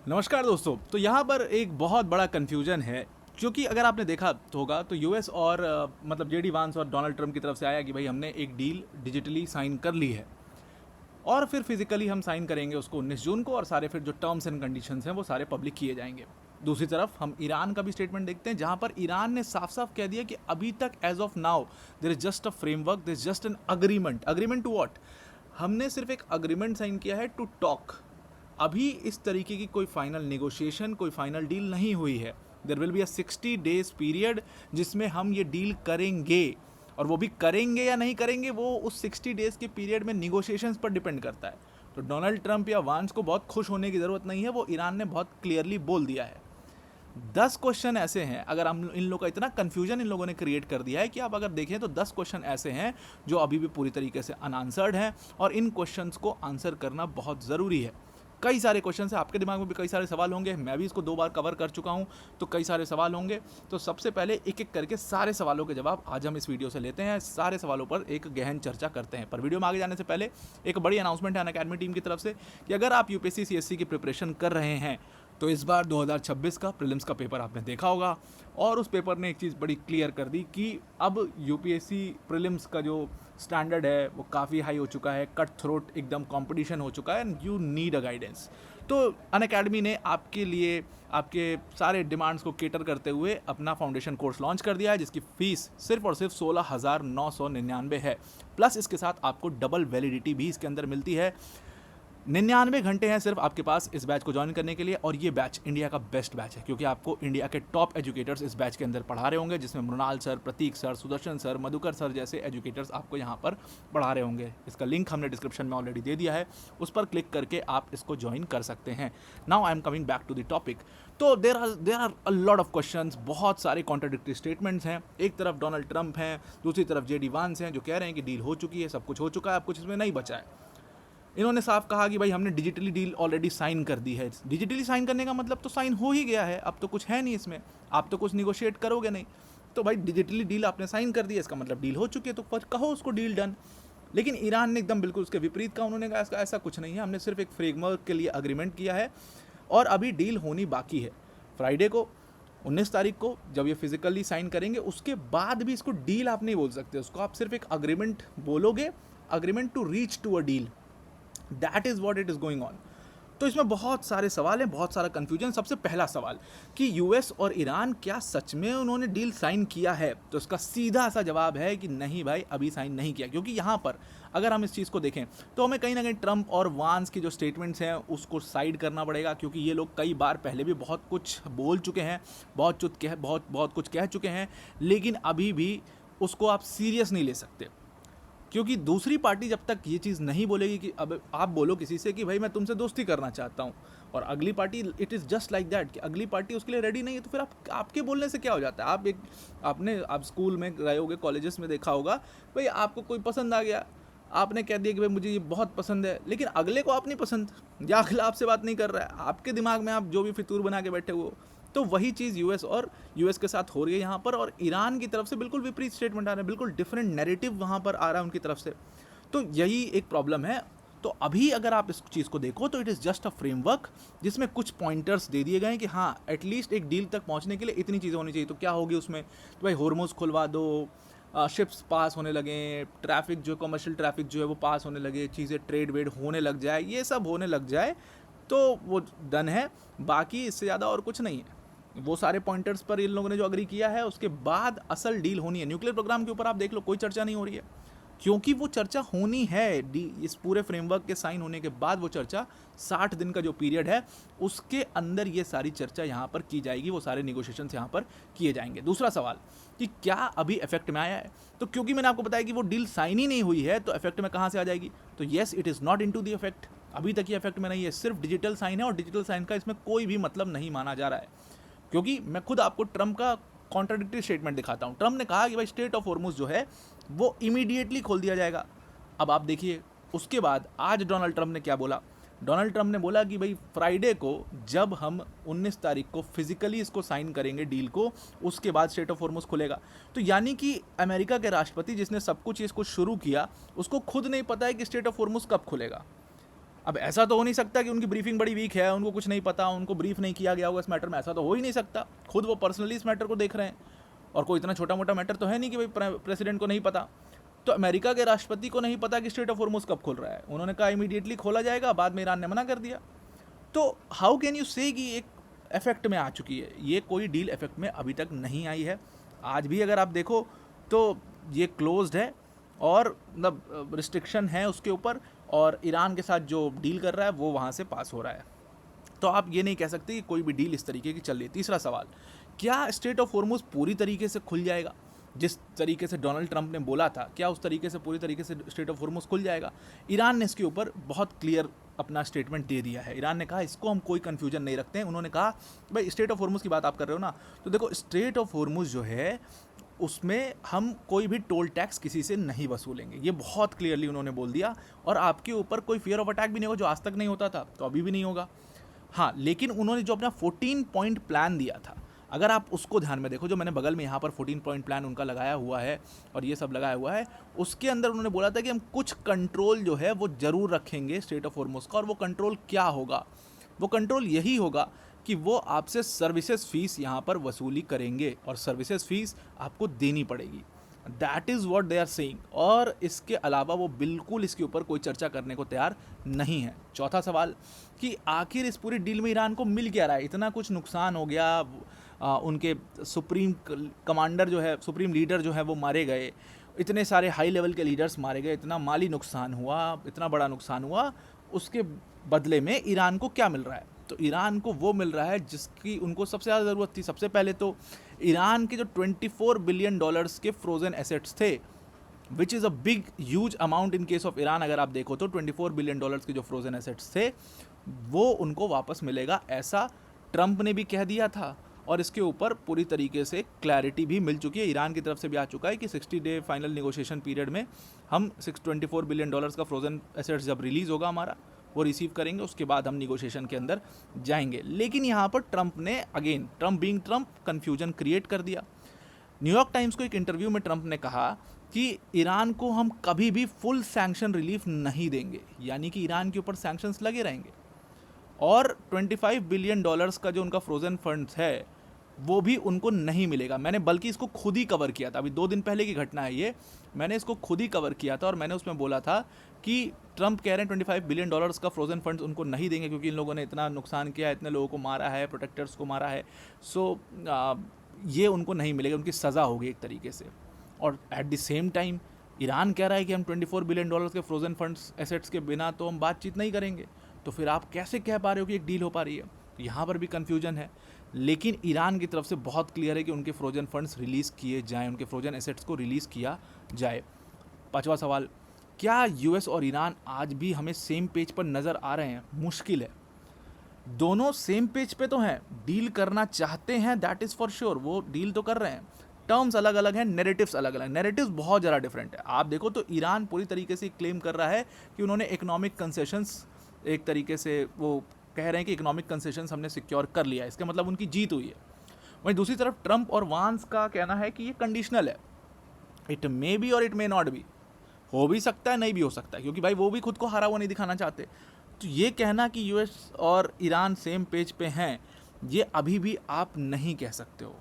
नमस्कार दोस्तों। तो यहाँ पर एक बहुत बड़ा कन्फ्यूजन है, क्योंकि अगर आपने देखा तो होगा तो यूएस और मतलब जेडी वांस और डोनाल्ड ट्रम्प की तरफ से आया कि भाई हमने एक डील डिजिटली साइन कर ली है और फिर फिजिकली हम साइन करेंगे उसको 19 जून को, और सारे फिर जो टर्म्स एंड कंडीशंस हैं वो सारे पब्लिक किए जाएंगे। दूसरी तरफ हम ईरान का भी स्टेटमेंट देखते हैं, जहाँ पर ईरान ने साफ साफ कह दिया कि अभी तक as of now there is just a framework, there is just an agreement to what. हमने सिर्फ एक अग्रीमेंट साइन किया है टू टॉक। अभी इस तरीके की कोई फाइनल नेगोशिएशन, कोई फाइनल डील नहीं हुई है। There will be a 60 days period जिसमें हम ये डील करेंगे, और वो भी करेंगे या नहीं करेंगे वो उस 60 डेज के पीरियड में निगोशिएशंस पर डिपेंड करता है। तो डोनाल्ड ट्रंप या वांस को बहुत खुश होने की ज़रूरत नहीं है, वो ईरान ने बहुत क्लियरली बोल दिया है। 10 क्वेश्चन ऐसे हैं, अगर हम इन लोगों का इतना कन्फ्यूजन इन लोगों ने क्रिएट कर दिया है कि आप अगर देखें तो 10 क्वेश्चन ऐसे हैं जो अभी भी पूरी तरीके से अनआंसर्ड हैं, और इन क्वेश्चंस को आंसर करना बहुत ज़रूरी है। कई सारे क्वेश्चन हैं, आपके दिमाग में भी कई सारे सवाल होंगे, मैं भी इसको 2 बार कवर कर चुका हूं, तो कई सारे सवाल होंगे। तो सबसे पहले एक एक करके सारे सवालों के जवाब आज हम इस वीडियो से लेते हैं, सारे सवालों पर एक गहन चर्चा करते हैं। पर वीडियो में आगे जाने से पहले एक बड़ी अनाउंसमेंट है अनअकैडमी टीम की तरफ से कि अगर आप यूपीएससी सीएससी की प्रिपरेशन कर रहे हैं तो इस बार 2026 का प्रीलिम्स का पेपर आपने देखा होगा, और उस पेपर ने एक चीज़ बड़ी क्लियर कर दी कि अब यूपीएससी प्रीलिम्स का जो स्टैंडर्ड है वो काफ़ी हाई हो चुका है, कट थ्रोट एकदम कंपटीशन हो चुका है, and you need a guidance. तो अनअकैडमी ने आपके लिए आपके सारे डिमांड्स को केटर करते हुए अपना फाउंडेशन कोर्स लॉन्च कर दिया है, जिसकी फ़ीस सिर्फ और सिर्फ 16,999 है। प्लस इसके साथ आपको डबल वैलिडिटी भी इसके अंदर मिलती है। 99 घंटे हैं सिर्फ आपके पास इस बैच को ज्वाइन करने के लिए, और ये बैच इंडिया का बेस्ट बैच है, क्योंकि आपको इंडिया के टॉप एजुकेटर्स इस बैच के अंदर पढ़ा रहे होंगे, जिसमें Mrinal sir, Prateek sir, Sudarshan sir, Madhukar sir जैसे एजुकेटर्स आपको यहाँ पर पढ़ा रहे होंगे। इसका लिंक हमने डिस्क्रिप्शन में ऑलरेडी दे दिया है, उस पर क्लिक करके आप इसको ज्वाइन कर सकते हैं। Now I am coming back to the topic. तो there are a lot of questions, बहुत सारे कॉन्ट्राडिक्टरी स्टेटमेंट्स हैं। एक तरफ डोनाल्ड ट्रंप हैं, दूसरी तरफ जेडी वांस हैं, जो कह रहे हैं कि डील हो चुकी है, सब कुछ हो चुका है, अब कुछ इसमें नहीं बचा है। इन्होंने साफ कहा कि भाई हमने डिजिटली डील ऑलरेडी साइन कर दी है। डिजिटली साइन करने का मतलब तो साइन हो ही गया है, अब तो कुछ है नहीं इसमें, आप तो कुछ निगोशिएट करोगे नहीं। तो भाई डिजिटली डील आपने साइन कर दी है, इसका मतलब डील हो चुकी है, तो पर कहो उसको डील डन। लेकिन ईरान ने एकदम बिल्कुल उसके विपरीत कहा, उन्होंने कहा ऐसा कुछ नहीं है, हमने सिर्फ एक फ्रेमवर्क के लिए अग्रीमेंट किया है और अभी डील होनी बाकी है। फ्राइडे को 19 तारीख को जब ये फिजिकली साइन करेंगे, उसके बाद भी इसको डील आप नहीं बोल सकते, उसको आप सिर्फ एक अग्रीमेंट बोलोगे, agreement to reach to a deal. That is what it is going on. तो इसमें बहुत सारे सवाल हैं, बहुत सारा कन्फ्यूजन। सबसे पहला सवाल कि यूएस और ईरान क्या सच में उन्होंने डील साइन किया है, तो इसका सीधा सा जवाब है कि नहीं भाई, अभी साइन नहीं किया। क्योंकि यहाँ पर अगर हम इस चीज़ को देखें तो हमें कहीं ना कहीं ट्रंप और वांस की जो स्टेटमेंट्स हैं उसको साइड करना पड़ेगा, क्योंकि ये लोग कई बार पहले भी बहुत कुछ बोल चुके हैं, बहुत कुछ कह चुके हैं, लेकिन अभी भी उसको आप सीरियस नहीं ले सकते। क्योंकि दूसरी पार्टी जब तक ये चीज़ नहीं बोलेगी कि अब आप बोलो किसी से कि भाई मैं तुमसे दोस्ती करना चाहता हूँ, और अगली party, it is just like that कि अगली पार्टी उसके लिए रेडी नहीं है, तो फिर आपके बोलने से क्या हो जाता है। आप स्कूल में रहे होगे, कॉलेजेस में देखा होगा, भाई आपको कोई पसंद आ गया, आपने कह दिया कि भाई मुझे ये बहुत पसंद है, लेकिन अगले को आप नहीं पसंद, या अगला आपसे बात नहीं कर रहा है, आपके दिमाग में आप जो भी फितूर बना के बैठे हो। तो वही चीज़ यूएस के साथ हो रही है यहाँ पर, और ईरान की तरफ से बिल्कुल विपरीत स्टेटमेंट आ रहे हैं, बिल्कुल डिफरेंट नैरेटिव वहाँ पर आ रहा है उनकी तरफ से। तो यही एक प्रॉब्लम है। तो अभी अगर आप इस चीज़ को देखो तो it is just a framework, जिसमें कुछ पॉइंटर्स दे दिए गए हैं कि हाँ एटलीस्ट एक डील तक पहुँचने के लिए इतनी चीज़ें होनी चाहिए। तो क्या होगी उसमें, तो भाई हॉर्मुज़ खुलवा दो, शिप्स पास होने लगे, ट्रैफिक जो कमर्शियल ट्रैफिक जो है वो पास होने लगे, चीज़ें ट्रेड वेड होने लग जाए, ये सब होने लग जाए तो वो डन है। बाकी इससे ज़्यादा और कुछ नहीं है। वो सारे पॉइंटर्स पर इन लोगों ने जो अग्री किया है, उसके बाद असल डील होनी है। न्यूक्लियर प्रोग्राम के ऊपर आप देख लो, कोई चर्चा नहीं हो रही है, क्योंकि वो चर्चा होनी है इस पूरे फ्रेमवर्क के साइन होने के बाद। वो चर्चा 60 दिन का जो पीरियड है उसके अंदर ये सारी चर्चा यहाँ पर की जाएगी, वो सारे निगोशिएशंस यहाँ पर किए जाएंगे। दूसरा सवाल कि क्या अभी इफेक्ट में आया है, तो क्योंकि मैंने आपको बताया कि वो डील साइन ही नहीं हुई है, तो इफेक्ट में कहाँ से आ जाएगी। तो yes, it is not into the effect, अभी तक ये इफेक्ट में नहीं है, सिर्फ डिजिटल साइन है, और डिजिटल साइन का इसमें कोई भी मतलब नहीं माना जा रहा है। क्योंकि मैं खुद आपको ट्रंप का कॉन्ट्राडिक्टरी स्टेटमेंट दिखाता हूँ। ट्रंप ने कहा कि भाई स्टेट ऑफ हॉर्मुज़ जो है वो इमीडिएटली खोल दिया जाएगा। अब आप देखिए उसके बाद आज डोनाल्ड ट्रंप ने क्या बोला। डोनाल्ड ट्रंप ने बोला कि भाई फ्राइडे को जब हम 19 तारीख को फिजिकली इसको साइन करेंगे डील को, उसके बाद स्टेट ऑफ हॉर्मुज़ खुलेगा। तो यानी कि अमेरिका के राष्ट्रपति जिसने सब कुछ इसको शुरू किया, उसको खुद नहीं पता है कि स्टेट ऑफ हॉर्मुज़ कब खुलेगा। अब ऐसा तो हो नहीं सकता कि उनकी ब्रीफिंग बड़ी वीक है, उनको कुछ नहीं पता, उनको ब्रीफ नहीं किया गया होगा इस मैटर में, ऐसा तो हो ही नहीं सकता। खुद वो पर्सनली इस मैटर को देख रहे हैं, और कोई इतना छोटा मोटा मैटर तो है नहीं कि भाई प्रेसिडेंट को नहीं पता। तो अमेरिका के राष्ट्रपति को नहीं पता कि स्ट्रेट ऑफ हॉर्मुज कब खुल रहा है, उन्होंने कहा इमीडिएटली खोला जाएगा, बाद में ईरान ने मना कर दिया। तो हाउ कैन यू से कि एक इफेक्ट में आ चुकी है? ये कोई डील इफेक्ट में अभी तक नहीं आई है। आज भी अगर आप देखो तो ये क्लोज्ड है, और मतलब रिस्ट्रिक्शन है उसके ऊपर, और ईरान के साथ जो डील कर रहा है वो वहाँ से पास हो रहा है। तो आप ये नहीं कह सकते कि कोई भी डील इस तरीके की चल रही है। तीसरा सवाल, क्या स्ट्रेट ऑफ हॉर्मुज पूरी तरीके से खुल जाएगा? जिस तरीके से डोनाल्ड ट्रंप ने बोला था, क्या उस तरीके से पूरी तरीके से स्ट्रेट ऑफ हॉर्मुज खुल जाएगा? ईरान ने इसके ऊपर बहुत क्लियर अपना स्टेटमेंट दे दिया है। ईरान ने कहा इसको हम कोई कंफ्यूजन नहीं रखते हैं। उन्होंने कहा भाई स्ट्रेट ऑफ हॉर्मुज की बात आप कर रहे हो ना, तो देखो स्ट्रेट ऑफ हॉर्मुज जो है उसमें हम कोई भी टोल टैक्स किसी से नहीं वसूलेंगे, ये बहुत क्लियरली उन्होंने बोल दिया। और आपके ऊपर कोई फियर ऑफ अटैक भी नहीं होगा, जो आज तक नहीं होता था तो अभी भी नहीं होगा। हाँ, लेकिन उन्होंने जो अपना 14 पॉइंट प्लान दिया था, अगर आप उसको ध्यान में देखो, जो मैंने बगल में यहाँ पर 14 पॉइंट प्लान उनका लगाया हुआ है और ये सब लगाया हुआ है, उसके अंदर उन्होंने बोला था कि हम कुछ कंट्रोल जो है वो ज़रूर रखेंगे स्ट्रेट ऑफ हॉर्मुज का। और वो कंट्रोल क्या होगा? वो कंट्रोल यही होगा कि वो आपसे सर्विसेज फ़ीस यहाँ पर वसूली करेंगे, और सर्विसेज फ़ीस आपको देनी पड़ेगी। That is what they are saying. और इसके अलावा वो बिल्कुल इसके ऊपर कोई चर्चा करने को तैयार नहीं है। चौथा सवाल, कि आखिर इस पूरी डील में ईरान को मिल क्या रहा है? इतना कुछ नुकसान हो गया, उनके सुप्रीम कमांडर जो है, सुप्रीम लीडर जो है वो मारे गए, इतने सारे हाई लेवल के लीडर्स मारे गए, इतना माली नुकसान हुआ, इतना बड़ा नुकसान हुआ, उसके बदले में ईरान को क्या मिल रहा है? तो ईरान को वो मिल रहा है जिसकी उनको सबसे ज़्यादा ज़रूरत थी। सबसे पहले तो ईरान के जो $24 बिलियन के फ्रोजन एसेट्स थे, which is a big huge amount in case of Iran. अगर आप देखो तो $24 बिलियन के जो फ्रोजन एसेट्स थे वो उनको वापस मिलेगा, ऐसा ट्रंप ने भी कह दिया था। और इसके ऊपर पूरी तरीके से क्लैरिटी भी मिल चुकी है, ईरान की तरफ से भी आ चुका है कि 60 डे फाइनल नेगोशिएशन पीरियड में हम $24 बिलियन का फ्रोजन एसेट्स जब रिलीज़ होगा हमारा, वो रिसीव करेंगे, उसके बाद हम निगोशिएशन के अंदर जाएंगे। लेकिन यहाँ पर ट्रंप ने again, Trump being Trump, confusion create कर दिया। न्यूयॉर्क टाइम्स को एक इंटरव्यू में ट्रंप ने कहा कि ईरान को हम कभी भी फुल सैंक्शन रिलीफ नहीं देंगे, यानी कि ईरान के ऊपर सैंक्शंस लगे रहेंगे। और $25 बिलियन का जो उनका फ्रोजन फंड्स है वो भी उनको नहीं मिलेगा। मैंने बल्कि इसको खुद ही कवर किया था, अभी 2 दिन पहले की घटना है ये, मैंने इसको खुद ही कवर किया था। और मैंने उसमें बोला था कि ट्रंप कह रहे हैं $25 बिलियन का फ्रोजन फंड्स उनको नहीं देंगे क्योंकि इन लोगों ने इतना नुकसान किया है, इतने लोगों को मारा है, प्रोटेक्टर्स को मारा है, सो ये उनको नहीं मिलेगा, उनकी सज़ा होगी एक तरीके से। और at the same time Iran कह रहा है कि हम $24 बिलियन के फ्रोजन फंड्स एसेट्स के बिना तो हम बातचीत नहीं करेंगे। तो फिर आप कैसे कह पा रहे हो कि एक डील हो पा रही है? यहाँ पर भी कन्फ्यूजन है। लेकिन ईरान की तरफ से बहुत क्लियर है कि उनके फ्रोजन फंड्स रिलीज़ किए जाएं, उनके फ्रोजन एसेट्स को रिलीज़ किया जाए। पांचवा सवाल, क्या यूएस और ईरान आज भी हमें सेम पेज पर नज़र आ रहे हैं? मुश्किल है। दोनों सेम पेज पे तो हैं, डील करना चाहते हैं, दैट इज़ फॉर श्योर, वो डील तो कर रहे हैं। टर्म्स अलग अलग हैं, नैरेटिव्स अलग अलग, नैरेटिव्स बहुत ज़्यादा डिफरेंट है। आप देखो तो ईरान पूरी तरीके से क्लेम कर रहा है कि उन्होंने इकोनॉमिक कंसेशंस, एक तरीके से वो कह रहे हैं कि इकोनॉमिक कंसेशंस हमने सिक्योर कर लिया है, इसका मतलब उनकी जीत हुई है। वहीं दूसरी तरफ ट्रंप और वांस का कहना है कि ये कंडीशनल है, इट मे बी और इट मे नॉट बी, हो भी सकता है नहीं भी हो सकता है, क्योंकि भाई वो भी खुद को हारा हुआ नहीं दिखाना चाहते। तो ये कहना कि यूएस और ईरान सेम पेज पे हैं, ये अभी भी आप नहीं कह सकते हो।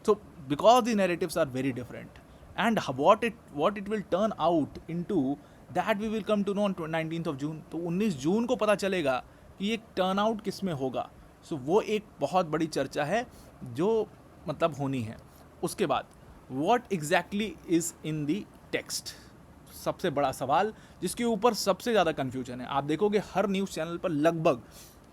तो because the narratives are very different and what it will turn out into, that we will come to know on 19 June. तो 19 जून को पता चलेगा कि एक टर्न आउट किस में होगा। सो वो एक बहुत बड़ी चर्चा है जो मतलब होनी है। उसके बाद what exactly is in the text, सबसे बड़ा सवाल जिसके ऊपर सबसे ज़्यादा कन्फ्यूजन है। आप देखोगे हर न्यूज़ चैनल पर, लगभग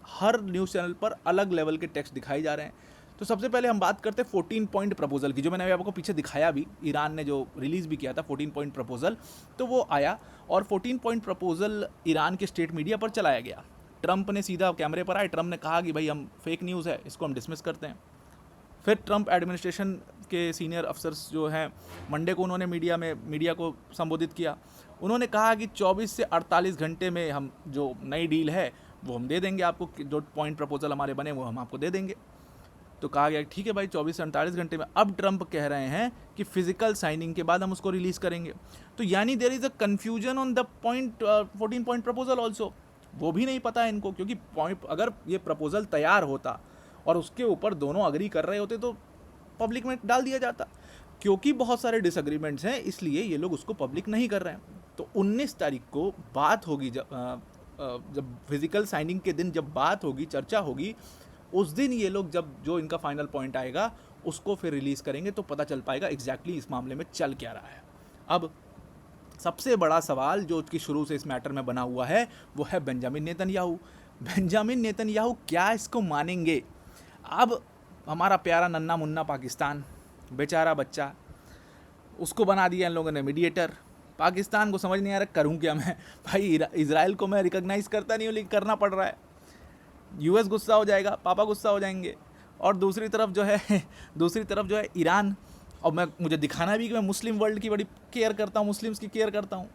हर न्यूज़ चैनल पर अलग लेवल के टेक्स्ट दिखाई जा रहे हैं। तो सबसे पहले हम बात करते हैं 14 पॉइंट प्रपोजल की, जो मैंने आपको पीछे दिखाया भी, ईरान ने जो रिलीज़ भी किया था 14 पॉइंट प्रपोजल, तो वो आया और 14 पॉइंट प्रपोजल ईरान के स्टेट मीडिया पर चलाया गया। ट्रंप ने सीधा कैमरे पर आए, ट्रंप ने कहा कि भाई हम फेक न्यूज़ है, इसको हम डिसमिस करते हैं। फिर ट्रंप एडमिनिस्ट्रेशन के सीनियर अफसर्स जो हैं, मंडे को उन्होंने मीडिया को संबोधित किया। उन्होंने कहा कि 24 से 48 घंटे में हम जो नई डील है वो हम दे देंगे आपको, जो पॉइंट प्रपोजल हमारे बने वो हम आपको दे देंगे। तो कहा गया ठीक है भाई 24 से 48 घंटे में। अब ट्रंप कह रहे हैं कि फिजिकल साइनिंग के बाद हम उसको रिलीज़ करेंगे। तो यानी there is a confusion on the point 14 point proposal also. वो भी नहीं पता है इनको, क्योंकि पॉइंट अगर ये प्रपोजल तैयार होता और उसके ऊपर दोनों अग्री कर रहे होते तो पब्लिक में डाल दिया जाता। क्योंकि बहुत सारे डिसएग्रीमेंट्स हैं इसलिए ये लोग उसको पब्लिक नहीं कर रहे हैं। तो 19 तारीख को बात होगी, जब फिजिकल साइनिंग के दिन जब बात होगी, चर्चा होगी, उस दिन ये लोग जब जो इनका फाइनल पॉइंट आएगा उसको फिर रिलीज़ करेंगे तो पता चल पाएगा एग्जैक्टली इस मामले में चल क्या रहा है। अब सबसे बड़ा सवाल जो कि शुरू से इस मैटर में बना हुआ है वो है बेंजामिन नेतन्याहू। बेंजामिन नेतन्याहू क्या इसको मानेंगे? अब हमारा प्यारा नन्ना मुन्ना पाकिस्तान, बेचारा बच्चा, उसको बना दिया इन लोगों ने मीडिएटर। पाकिस्तान को समझ नहीं आ रहा करूं क्या मैं, भाई इजराइल को मैं रिकॉग्नाइज करता नहीं हूँ लेकिन करना पड़ रहा है। यूएस गुस्सा हो जाएगा, पापा गुस्सा हो जाएंगे, और दूसरी तरफ जो है ईरान। और मुझे दिखाना भी कि मैं मुस्लिम वर्ल्ड की बड़ी केयर करता हूँ, मुस्लिम्स की केयर करता हूँ।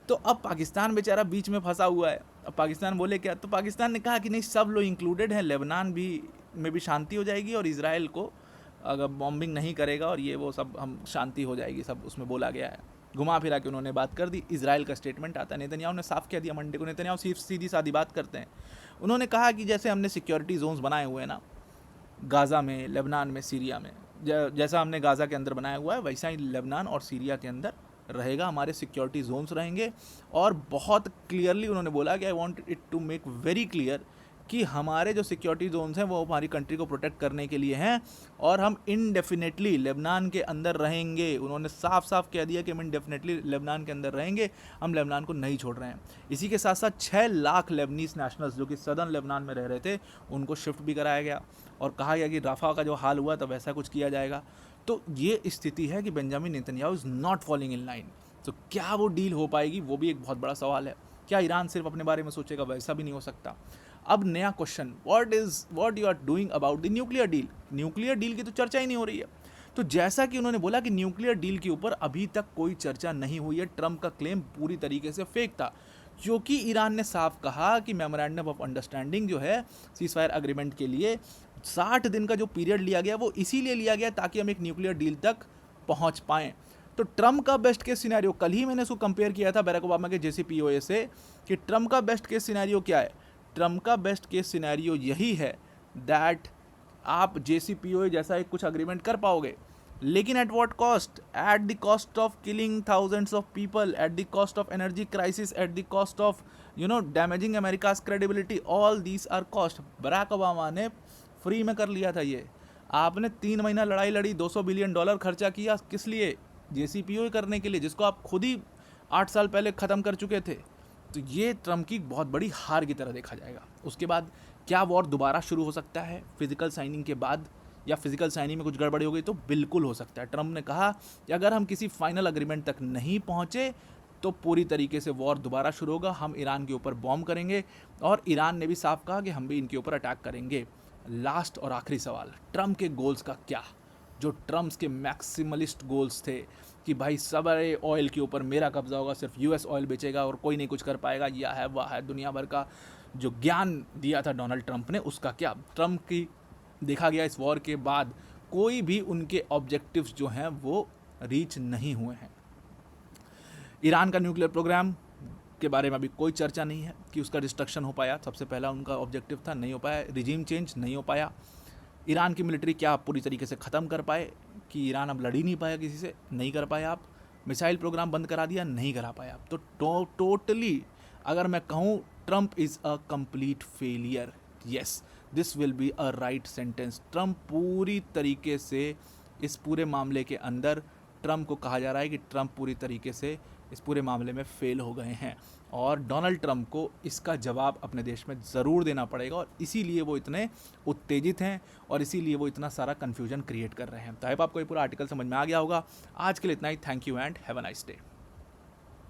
तो अब पाकिस्तान बेचारा बीच में फंसा हुआ है। अब पाकिस्तान बोले क्या? तो पाकिस्तान ने कहा कि नहीं, सब लोग इंक्लूडेड हैं, लेबनान में भी शांति हो जाएगी और इजराइल को अगर बॉम्बिंग नहीं करेगा और ये वो सब, हम शांति हो जाएगी, सब उसमें बोला गया है। घुमा फिरा के उन्होंने बात कर दी। इजराइल का स्टेटमेंट आता है, नेतन्याहू ने साफ कह दिया मंडे को। नेतन्याहू सीधी सादी बात करते हैं। उन्होंने कहा कि जैसे हमने सिक्योरिटी जोन्स बनाए हुए हैं ना, गाज़ा में, लेबनान में, सीरिया में, जैसा हमने गाज़ा के अंदर बनाया हुआ है वैसा ही लेबनान और सीरिया के अंदर रहेगा, हमारे सिक्योरिटी जोन्स रहेंगे। और बहुत क्लियरली उन्होंने बोला कि I want it to make very clear कि हमारे जो सिक्योरिटी जोन्स हैं वो हमारी कंट्री को प्रोटेक्ट करने के लिए हैं और हम इनडेफिनेटली लेबनान के अंदर रहेंगे। उन्होंने साफ साफ कह दिया कि हम इनडेफिनेटली लेबनान के अंदर रहेंगे, हम लेबनान को नहीं छोड़ रहे हैं। इसी के साथ साथ 6 लाख लेबनीज नेशनल्स जो कि सदर्न लेबनान में रह रहे थे उनको शिफ्ट भी कराया गया और कहा गया कि राफा का जो हाल हुआ था वैसा कुछ किया जाएगा। तो ये स्थिति है कि Benjamin Netanyahu is not following in line. तो क्या वो डील हो पाएगी, वो भी एक बहुत बड़ा सवाल है। क्या ईरान सिर्फ अपने बारे में सोचेगा? वैसा भी नहीं हो सकता। अब नया question, what you are doing about the nuclear deal. Nuclear deal की तो चर्चा ही नहीं हो रही है। तो जैसा कि उन्होंने बोला कि न्यूक्लियर डील के ऊपर अभी तक कोई चर्चा नहीं हुई है, ट्रम्प का क्लेम पूरी तरीके से फेक था, क्योंकि ईरान ने साफ कहा कि मेमोरेंडम ऑफ अंडरस्टैंडिंग जो है सीज फायर अग्रीमेंट के लिए 60 दिन का जो पीरियड लिया गया वो इसीलिए लिया गया ताकि हम एक न्यूक्लियर डील तक पहुंच पाएँ। तो ट्रम्प का बेस्ट केस सिनेरियो, कल ही मैंने इसको कंपेयर किया था बैरक ओबामा के JCPOA से, कि ट्रम्प का बेस्ट केस सिनेरियो क्या है। ट्रम्प का बेस्ट केस सिनेरियो यही है दैट आप JCPOA जैसा एक कुछ अग्रीमेंट कर पाओगे, लेकिन at what cost? At the cost of killing thousands of people, at the cost of energy crisis, at the cost of damaging America's credibility. All these are cost. Barack Obama ने free में कर लिया था ये। आपने 3 महीना लड़ाई लड़ी, $200 बिलियन खर्चा किया, किस लिए? JCPOA करने के लिए, जिसको आप खुद ही 8 साल पहले ख़त्म कर चुके थे। तो ये ट्रम्प की बहुत बड़ी हार की तरह देखा जाएगा। उसके बाद क्या वॉर दोबारा शुरू हो सकता है फिजिकल साइनिंग के बाद, या फिजिकल साइनिंग में कुछ गड़बड़ी हो गई? तो बिल्कुल हो सकता है। ट्रम्प ने कहा कि अगर हम किसी फाइनल अग्रीमेंट तक नहीं पहुँचे तो पूरी तरीके से वॉर दोबारा शुरू होगा, हम ईरान के ऊपर बॉम्ब करेंगे। और ईरान ने भी साफ कहा कि हम भी इनके ऊपर अटैक करेंगे। लास्ट और आखिरी सवाल, ट्रम्प के गोल्स का क्या? जो ट्रम्प्स के मैक्सिमलिस्ट गोल्स थे कि भाई सारे ऑयल के ऊपर मेरा कब्जा होगा, सिर्फ US ऑयल बेचेगा और कोई नहीं कुछ कर पाएगा, यह है वह है, दुनिया भर का जो ज्ञान दिया था डोनाल्ड ट्रम्प ने, उसका क्या? ट्रम्प की देखा गया इस वॉर के बाद कोई भी उनके ऑब्जेक्टिव्स जो हैं वो रीच नहीं हुए हैं। ईरान का न्यूक्लियर प्रोग्राम के बारे में अभी कोई चर्चा नहीं है कि उसका डिस्ट्रक्शन हो पाया, सबसे पहला उनका ऑब्जेक्टिव था, नहीं हो पाया। रिजीम चेंज नहीं हो पाया। ईरान की मिलिट्री क्या पूरी तरीके से ख़त्म कर पाए कि ईरान अब लड़ ही नहीं पाया किसी से? नहीं कर पाया आप। मिसाइल प्रोग्राम बंद करा दिया? नहीं करा पाया आप। तो टोटली अगर मैं कहूँ, Trump is a complete failure. Yes, this will be a right sentence. Trump पूरी तरीके से इस पूरे मामले के अंदर, ट्रम्प को कहा जा रहा है कि ट्रम्प पूरी तरीके से इस पूरे मामले में फेल हो गए हैं और डोनाल्ड ट्रम्प को इसका जवाब अपने देश में ज़रूर देना पड़ेगा। और इसीलिए वो इतने उत्तेजित हैं और इसीलिए वो इतना सारा कन्फ्यूजन क्रिएट कर रहे हैं। तो आई होप आपको ये पूरा आर्टिकल समझ में आ गया होगा। आज के लिए इतना ही। Thank you and have a nice day.